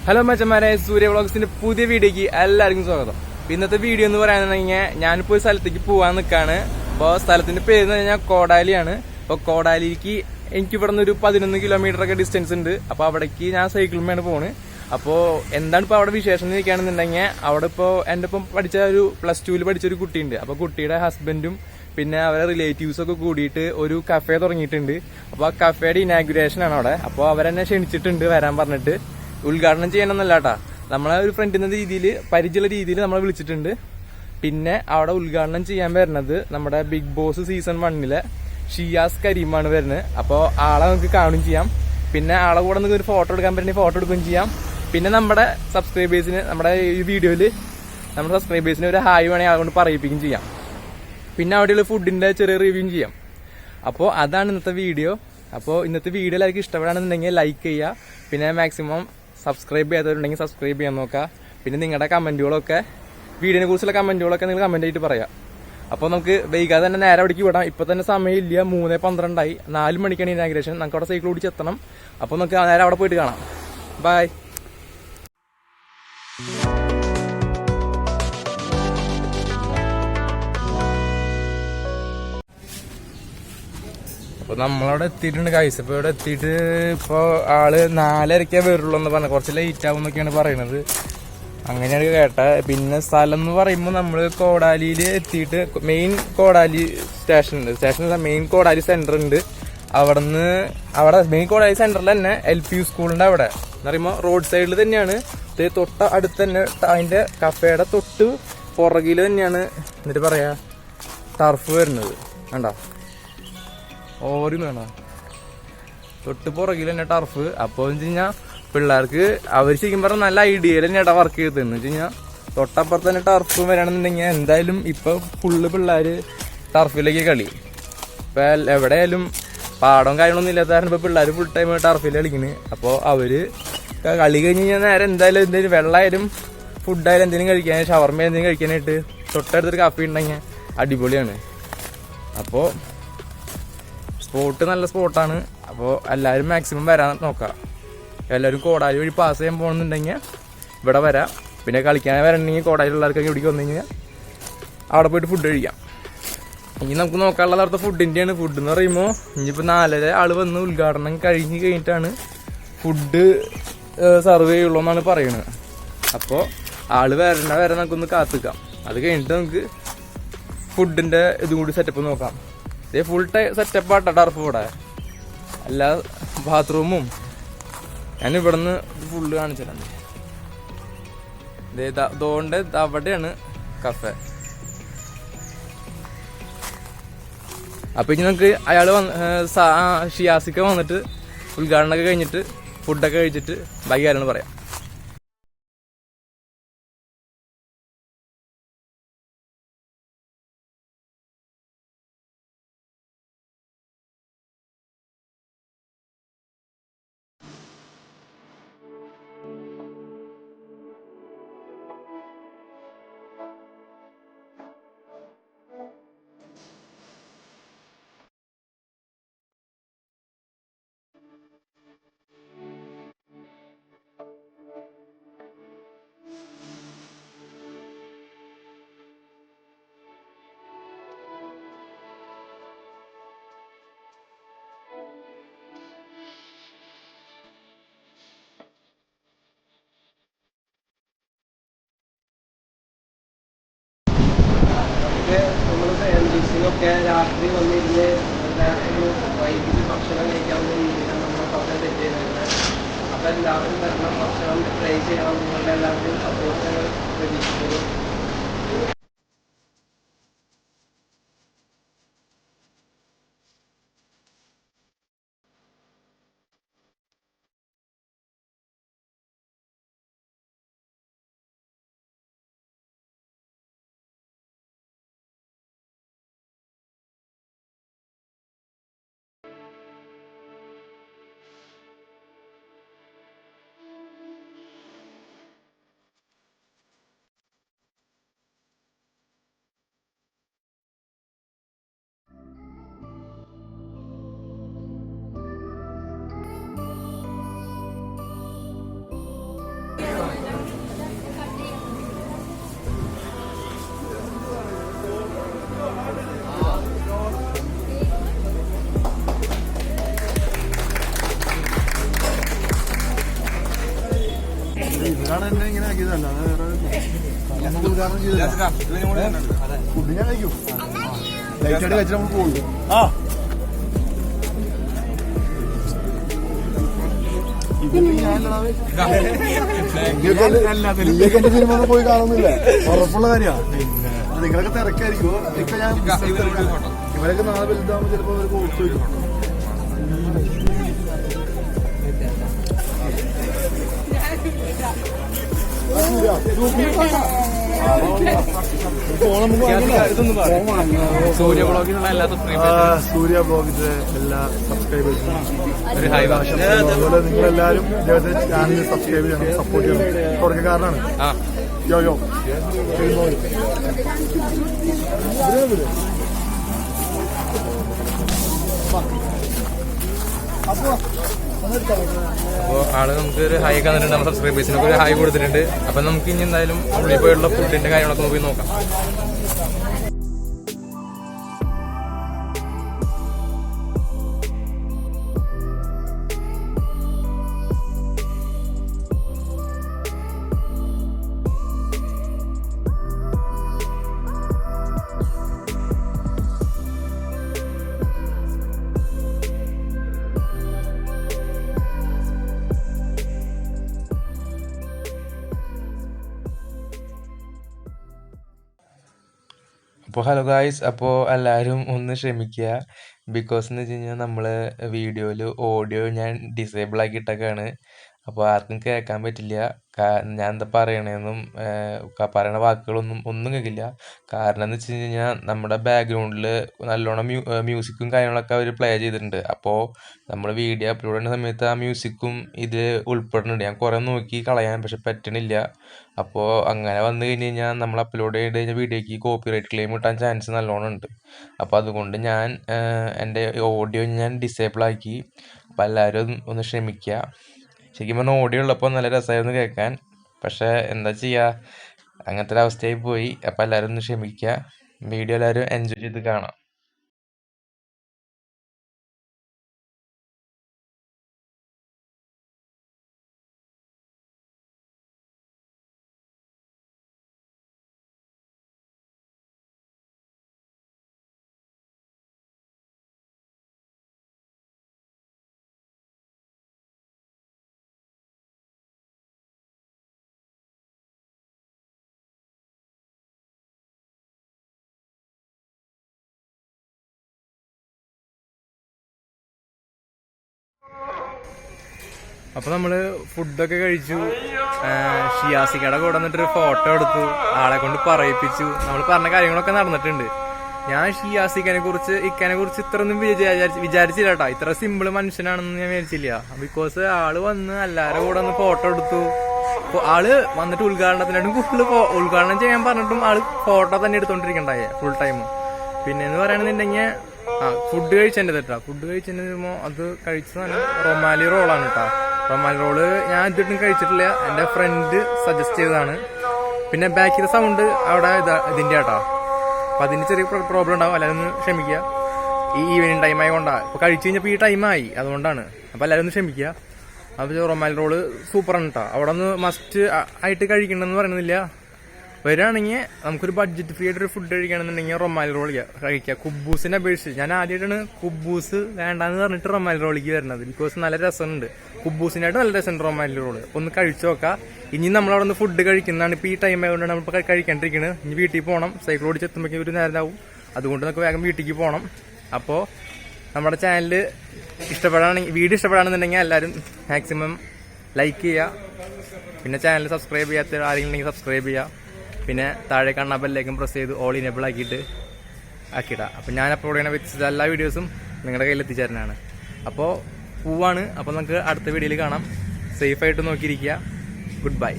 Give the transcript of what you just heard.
Hello മച്ചന്മാരെ, സൂര്യ വ്ളോഗ്സിന്റെ പുതിയ വീഡിയോക്ക് എല്ലാവർക്കും സ്വാഗതം. ഇന്നത്തെ വീഡിയോ എന്ന് പറയാന്നുണ്ടെങ്കിൽ ഞാനിപ്പോ ഒരു സ്ഥലത്തേക്ക് പോവാൻ നിൽക്കാണ്. അപ്പോൾ സ്ഥലത്തിന്റെ പേര് എന്ന് പറഞ്ഞാൽ കോടാലിയാണ്. അപ്പോൾ കോടാലിക്ക് എനിക്ക് ഇവിടെ നിന്ന് ഒരു 11 കിലോമീറ്റർ ഒക്കെ ഡിസ്റ്റൻസ് ഉണ്ട്. അപ്പൊ അവിടേക്ക് ഞാൻ സൈക്കിളിലാണ് പോണ്. അപ്പോൾ എന്താണ് ഇപ്പൊ അവിടെ വിശേഷം എന്ന് ചോദിക്കുകയാണെന്നുണ്ടെങ്കിൽ, അവിടെ ഇപ്പോൾ എന്റെ ഒപ്പം പഠിച്ച ഒരു +2 പഠിച്ച ഒരു കുട്ടിയുണ്ട്. അപ്പൊ കുട്ടിയുടെ ഹസ്ബൻഡും പിന്നെ അവരെ റിലേറ്റീവ്സ് ഒക്കെ കൂടിയിട്ട് ഒരു കഫേ തുടങ്ങിയിട്ടുണ്ട്. അപ്പൊ ആ കഫേയുടെ ഇനാഗുറേഷൻ ആണ് അവിടെ. അപ്പോൾ അവരെന്നെ ക്ഷണിച്ചിട്ടുണ്ട് വരാൻ പറഞ്ഞിട്ട്. ഉദ്ഘാടനം ചെയ്യണമെന്നല്ല കേട്ടാ, നമ്മളെ ഒരു ഫ്രണ്ടിന്റെ രീതിയിൽ പരിചയമുള്ള രീതിയിൽ നമ്മളെ വിളിച്ചിട്ടുണ്ട്. പിന്നെ അവിടെ ഉദ്ഘാടനം ചെയ്യാൻ വരുന്നത് നമ്മുടെ ബിഗ് ബോസ് സീസൺ 1 ഷിയാസ് കരീമാണ് വരുന്നത്. അപ്പോൾ ആളെ നമുക്ക് കാണുകയും ചെയ്യാം. പിന്നെ ആളെ കൂടെ നമുക്ക് ഒരു ഫോട്ടോ എടുക്കാൻ പറ്റുന്ന ഫോട്ടോ എടുക്കുകയും ചെയ്യാം. പിന്നെ നമ്മുടെ സബ്സ്ക്രൈബേഴ്സിന് നമ്മുടെ ഈ വീഡിയോയിൽ നമ്മുടെ സബ്സ്ക്രൈബേഴ്സിന് ഒരു ഹായ് വേണമെങ്കിൽ ആളെ കൊണ്ട് പറയിപ്പിക്കുകയും ചെയ്യാം. പിന്നെ അവിടെയുള്ള ഫുഡിന്റെ ചെറിയ റിവ്യൂ ചെയ്യാം. അപ്പോൾ അതാണ് ഇന്നത്തെ വീഡിയോ. അപ്പോൾ ഇന്നത്തെ വീഡിയോ എല്ലാവർക്കും ഇഷ്ടപ്പെടുകയാണെന്നുണ്ടെങ്കിൽ ലൈക്ക് ചെയ്യുക. പിന്നെ മാക്സിമം സബ്സ്ക്രൈബ് ചെയ്യാത്തവരുണ്ടെങ്കിൽ സബ്സ്ക്രൈബ് ചെയ്യാൻ നോക്കുക. പിന്നെ നിങ്ങളുടെ കമന്റുകളൊക്കെ, വീഡിയോനെ കുറിച്ചുള്ള കമന്റുകളൊക്കെ നിങ്ങൾ കമന്റ് ആയിട്ട് പറയാം. അപ്പോൾ നമുക്ക് വൈകാതെ തന്നെ നേരെ അവിടേക്ക് വിടാം. ഇപ്പൊ തന്നെ സമയമില്ല, 3:12 4 മണിക്കാണ് ഇനാഗ്രേഷൻ. നമുക്ക് അവിടെ സൈക്കിൾ ഓടിച്ചെത്തണം. അപ്പോൾ നമുക്ക് നേരെ അവിടെ പോയിട്ട് കാണാം. ബൈ. അപ്പൊ നമ്മളവിടെ എത്തിയിട്ടുണ്ട് ഗൈസ്. ഇപ്പൊ ഇവിടെ എത്തിയിട്ട് ഇപ്പൊ ആള് 4:30 വരുള്ളൂ എന്ന് പറഞ്ഞ, കുറച്ച് ലേറ്റ് ആവും എന്നൊക്കെയാണ് പറയുന്നത്. അങ്ങനെയാണ് കേട്ടെ. പിന്നെ സ്ഥലം എന്ന് പറയുമ്പോൾ നമ്മള് കോടാലിയിൽ എത്തിയിട്ട് മെയിൻ കോടാലി മെയിൻ കോടാലി സെന്റർ ഉണ്ട്. അവിടെ മെയിൻ കോടാലി സെന്ററിൽ തന്നെ LP സ്കൂളിന്റെ അവിടെ എന്ന് പറയുമ്പോൾ റോഡ് സൈഡിൽ തന്നെയാണ്. തൊട്ട അടുത്ത് തന്നെ അതിന്റെ കഫേയുടെ തൊട്ട് പുറകിൽ തന്നെയാണ് എന്നിട്ട് പറയാ ടർഫ് വരുന്നത്. കണ്ടോ, ഓരി വേണം, തൊട്ട് പുറകിൽ തന്നെ ടർഫ്. അപ്പോൾ എന്ന് വെച്ച് കഴിഞ്ഞാൽ പിള്ളേർക്ക് അവർ ശരിക്കും പറഞ്ഞാൽ നല്ല ഐഡിയയിൽ തന്നെയാ വർക്ക് ചെയ്തതെന്ന് വെച്ച് കഴിഞ്ഞാൽ തൊട്ടപ്പുറത്ത് തന്നെ ടർഫ് വരണമെന്നുണ്ടെങ്കിൽ എന്തായാലും ഇപ്പൊ ഫുള്ള് പിള്ളേര് ടർഫിലേക്ക് കളി. ഇപ്പൊ എവിടെയായാലും പാടവും കാര്യങ്ങളൊന്നും ഇല്ലാത്ത കാരണം ഇപ്പൊ പിള്ളേർ ഫുൾ ടൈം ടർഫിൽ കളിക്കുന്നത്. അപ്പോൾ അവര് കളി കഴിഞ്ഞ് കഴിഞ്ഞാൽ നേരെ എന്തെങ്കിലും വെള്ളമായാലും ഫുഡായാലും എന്തെങ്കിലും കഴിക്കാൻ, ഷവർമ എന്തെങ്കിലും കഴിക്കാനായിട്ട് തൊട്ടടുത്തൊരു കാപ്പി ഉണ്ടെങ്കിൽ അടിപൊളിയാണ്. അപ്പോൾ സ്പോട്ട് നല്ല സ്പോട്ടാണ്. അപ്പോൾ എല്ലാവരും മാക്സിമം വരാൻ നോക്കാം. എല്ലാവരും കോടാലി വഴി പാസ് ചെയ്യാൻ പോകുന്നുണ്ടെങ്കിൽ ഇവിടെ വരാം. പിന്നെ കളിക്കാൻ വരണമെങ്കിൽ കോടാലിയുള്ളവർക്കൊക്കെ ഇവിടേക്ക് വന്നു കഴിഞ്ഞാൽ അവിടെ പോയിട്ട് ഫുഡ് കഴിക്കാം. ഇനി നമുക്ക് നോക്കാനുള്ളത് അവിടുത്തെ ഫുഡിൻ്റെയാണ്. ഫുഡ് എന്ന് പറയുമ്പോൾ ഇനിയിപ്പോൾ 4:30 ആള് വന്ന് ഉദ്ഘാടനം കഴിഞ്ഞിട്ടാണ് ഫുഡ് സർവ് ചെയ്യുള്ളൂ എന്നാണ് പറയുന്നത്. അപ്പോൾ ആള് വരെ നമുക്കൊന്ന് കാത്തിക്കാം. അത് കഴിഞ്ഞിട്ട് നമുക്ക് ഫുഡിന്റെ ഇതും കൂടി സെറ്റപ്പ് നോക്കാം. ഇതേ ഫുൾ സെറ്റപ്പ് ആട്ടോ ടർഫ് ഇവിടെ. എല്ലാ ബാത്റൂമും ഞാൻ ഇവിടുന്ന് ഫുള്ള് കാണിച്ചിട്ടുണ്ട്. അതുകൊണ്ട് അവിടെയാണ് കഫേ. അപ്പൊ ഇനി നമുക്ക് അയാള് ഷിയാസിക്ക വന്നിട്ട് ഉദ്ഘാടനമൊക്കെ കഴിഞ്ഞിട്ട് ഫുഡൊക്കെ കഴിച്ചിട്ട് ബാക്കി കാര്യങ്ങൾ പറയാം. നമ്മൾ ഫാമിലീസിനൊക്കെ രാത്രി വന്നിരുന്ന് ഒരു വൈകിട്ട് ഭക്ഷണം കഴിക്കാവുന്ന രീതിയിലാണ് നമ്മൾ ഭക്ഷണം സെറ്റ് ചെയ്തിരുന്നത്. അപ്പം എല്ലാവരും വരണം, ഭക്ഷണം ട്രൈ ചെയ്യണം. നിങ്ങളുടെ എല്ലാവരും സപ്പോർട്ട് പ്രതീക്ഷിക്കുന്നു. അതാണ് എന്നെ ഇങ്ങനെ ആക്കിയതല്ല. നമുക്ക് ഉദാഹരണം ചെയ്തില്ല. ഫുഡ് ഞാൻ കഴിക്കും. ലൈറ്റായിട്ട് കഴിച്ചിട്ട് നമുക്ക് പോകുള്ളൂ. എന്റെ സിനിമ പോയി കാണുന്നില്ല, ഉറപ്പുള്ള കാര്യമാണ്. നിങ്ങളൊക്കെ തിരക്കായിരിക്കുമോ? ഇപ്പൊ ഞാൻ ഇവരൊക്കെ നാളെ വലുതാകുമ്പോൾ ചിലപ്പോ അവർക്ക് ഓർത്തു വരും. സൂര്യ ബ്ലോഗിനുള്ള എല്ലാ സബ്സ്ക്രൈബേഴ്സിനും അതുപോലെ നിങ്ങളെല്ലാവരും ഇദ്ദേഹത്തെ ചാനൽ സബ്സ്ക്രൈബ് ചെയ്യണം, സപ്പോർട്ട് ചെയ്യണം. തുടക്കക്കാരനാണ്. യോ യോ അപ്പോ ആള് നമുക്ക് ഒരു ഹായ് ഒക്കെ തന്നിട്ടുണ്ട്. നമ്മുടെ സബ്സ്ക്രൈബേഴ്സിനൊക്കെ ഒരു ഹായ് കൊടുത്തിട്ടുണ്ട്. അപ്പൊ നമുക്ക് ഇനി എന്തായാലും ഉള്ളിൽ പോയുള്ള ഫുഡിന്റെ കാര്യങ്ങളൊക്കെ പോയി നോക്കാം. അപ്പോൾ ഹലോ ഗായ്സ്, അപ്പോൾ എല്ലാവരും ഒന്ന് ക്ഷമിക്കുക. ബിക്കോസ് എന്ന് വെച്ച് കഴിഞ്ഞാൽ നമ്മൾ വീഡിയോയിൽ ഓഡിയോ ഞാൻ ഡിസേബിൾ ആക്കിയിട്ടൊക്കെയാണ്. അപ്പോൾ ആർക്കും കേൾക്കാൻ പറ്റില്ല. ഞാൻ എന്താ പറയണതെന്നും പറയണ ഒന്നും കേൾക്കില്ല. കാരണം എന്ന് വെച്ച് കഴിഞ്ഞാൽ നമ്മുടെ ബാക്ക്ഗ്രൗണ്ടിൽ നല്ലോണം മ്യൂസിക്കും കാര്യങ്ങളൊക്കെ അവർ പ്ലേ ചെയ്തിട്ടുണ്ട്. അപ്പോൾ നമ്മൾ വീഡിയോ അപ്ലോഡ് ചെയ്യുന്ന സമയത്ത് ആ മ്യൂസിക്കും ഇത് ഉൾപ്പെടുന്നുണ്ട്. ഞാൻ കുറേ നോക്കി കളയാൻ, പക്ഷെ പറ്റണില്ല. അപ്പോൾ അങ്ങനെ വന്നു കഴിഞ്ഞ് കഴിഞ്ഞാൽ നമ്മൾ അപ്ലോഡ് ചെയ്ത് കഴിഞ്ഞ വീഡിയോയ്ക്ക് കോപ്പിറൈറ്റ് ക്ലെയിം കിട്ടാൻ ചാൻസ് നല്ലോണം ഉണ്ട്. അപ്പോൾ അതുകൊണ്ട് ഞാൻ എൻ്റെ ഓഡിയോ ഞാൻ ഡിസേബിൾ ആക്കി. അപ്പോൾ എല്ലാവരും ഒന്ന് ക്ഷമിക്കുക. ശരിക്കും പറഞ്ഞാൽ ഓഡിയോ ഉള്ളപ്പോൾ നല്ല രസമായിരുന്നു കേൾക്കാൻ. പക്ഷേ എന്താ ചെയ്യുക, അങ്ങനത്തെ ഒരു അവസ്ഥയായി പോയി. അപ്പോൾ എല്ലാവരും ഒന്ന് ക്ഷമിക്കുക. വീഡിയോ എല്ലാവരും എൻജോയ് ചെയ്ത് കാണാം. അപ്പോൾ നമ്മൾ ഫുഡൊക്കെ കഴിച്ചു. ഷിയാസിക്കയുടെ കൂടെ വന്നിട്ടൊരു ഫോട്ടോ എടുത്തു. ആളെ കൊണ്ട് പറയിപ്പിച്ചു. നമ്മൾ പറഞ്ഞ കാര്യങ്ങളൊക്കെ നടന്നിട്ടുണ്ട്. ഞാൻ ഷിയാസിക്കനെ കുറിച്ച് ഇത്രയൊന്നും വിചാരിച്ചില്ല കേട്ടോ. ഇത്ര സിമ്പിൾ മനുഷ്യനാണെന്ന് ഞാൻ വിചാരിച്ചില്ല. ബിക്കോസ് ആള് വന്ന് എല്ലാവരുടെ കൂടെ ഒന്ന് ഫോട്ടോ എടുത്തു. ആള് വന്നിട്ട് ഉദ്ഘാടനത്തിനായിട്ടും കൂടുതൽ ഉദ്ഘാടനം ചെയ്യാൻ പറഞ്ഞിട്ടും ആള് ഫോട്ടോ തന്നെ എടുത്തോണ്ടിരിക്കണ്ടായേ ഫുൾ ടൈം. പിന്നെന്ന് പറയണെന്നുണ്ടെങ്കിൽ ഫുഡ് കഴിച്ചതിൻ്റെ തെട്ടാ. ഫുഡ് കഴിച്ചതിന് വരുമ്പോൾ അത് കഴിച്ചതാണ് റൊമാലി റോളാണ് കേട്ടോ. റൊമാലി റോള് ഞാൻ ഇതിട്ടും കഴിച്ചിട്ടില്ല. എൻ്റെ ഫ്രണ്ട് സജസ്റ്റ് ചെയ്തതാണ്. പിന്നെ ബാക്കിലെ സൗണ്ട് അവിടെ ഇതിൻ്റെ കേട്ടോ. അപ്പം അതിന് ചെറിയ പ്രോബ്ലം ഉണ്ടാവും. എല്ലാവരും ഒന്ന് ക്ഷമിക്കുക. ഈ ഈവനിങ് ടൈം ആയതുകൊണ്ടാണ്. ഇപ്പോൾ കഴിച്ചു കഴിഞ്ഞപ്പോൾ ഈ ടൈമായി, അതുകൊണ്ടാണ്. അപ്പോൾ എല്ലാവരും ഒന്ന് ക്ഷമിക്കുക. അപ്പോൾ റൊമാലി റോള് സൂപ്പറാണ് കേട്ടോ. അവിടെ ഒന്ന് മസ്റ്റ് ആയിട്ട് കഴിക്കണമെന്ന് പറയുന്നില്ല. വരികയാണെങ്കിൽ നമുക്കൊരു ബഡ്ജറ്റ് ഫ്രീ ആയിട്ടൊരു ഫുഡ് കഴിക്കണമെന്നുണ്ടെങ്കിൽ റൊമാലി റോൾ കഴിക്കുക. കുബൂസിനെ അപേക്ഷിച്ച് ഞാൻ ആദ്യമായിട്ടാണ് കുബൂസ് വേണ്ടാന്ന് പറഞ്ഞിട്ട് റൊമാലി റോളിലേക്ക് വരുന്നത്. ബിക്കോസ് നല്ല രസമുണ്ട്. കുബൂസിനായിട്ട് നല്ല രസമുണ്ട് റൊമാലി റോള്. ഒന്ന് കഴിച്ചു നോക്കാം. ഇനി നമ്മളവിടെ നിന്ന് ഫുഡ് കഴിക്കുന്നതാണ്. ഇപ്പോൾ ഈ ടൈം ആയതുകൊണ്ടാണ് നമ്മളിപ്പോൾ കഴിക്കാണ്ടിരിക്കുന്നത്. ഇനി വീട്ടിൽ പോകണം. സൈക്കിൾ ഓടിച്ചെത്തുമ്പോഴേക്കും ഒരു നേരമാവും. അതുകൊണ്ട് നമുക്ക് വേഗം വീട്ടിലേക്ക് പോകണം. അപ്പോൾ നമ്മുടെ ചാനൽ വീഡിയോ ഇഷ്ടപ്പെടുകയാണെന്നുണ്ടെങ്കിൽ എല്ലാവരും മാക്സിമം ലൈക്ക് ചെയ്യുക. പിന്നെ ചാനൽ സബ്സ്ക്രൈബ് ചെയ്യാത്ത ആരെങ്കിലും ഉണ്ടെങ്കിൽ സബ്സ്ക്രൈബ് ചെയ്യുക. പിന്നെ താഴെ കാണുന്ന ബെല്ലേക്കും പ്രസ് ചെയ്ത് ഓൾ ഇനേബിൾ ആക്കിയിടാം. അപ്പോൾ ഞാൻ അപ്ലോഡ് ചെയ്യുന്ന വ്യത്യസ്ത എല്ലാ വീഡിയോസും നിങ്ങളുടെ കയ്യിൽ എത്തിച്ചേരാനാണ്. അപ്പോൾ പോവാണ്. അപ്പോൾ നമുക്ക് അടുത്ത വീഡിയോയിൽ കാണാം. സേഫായിട്ട് നോക്കിയിരിക്കുക. Good bye.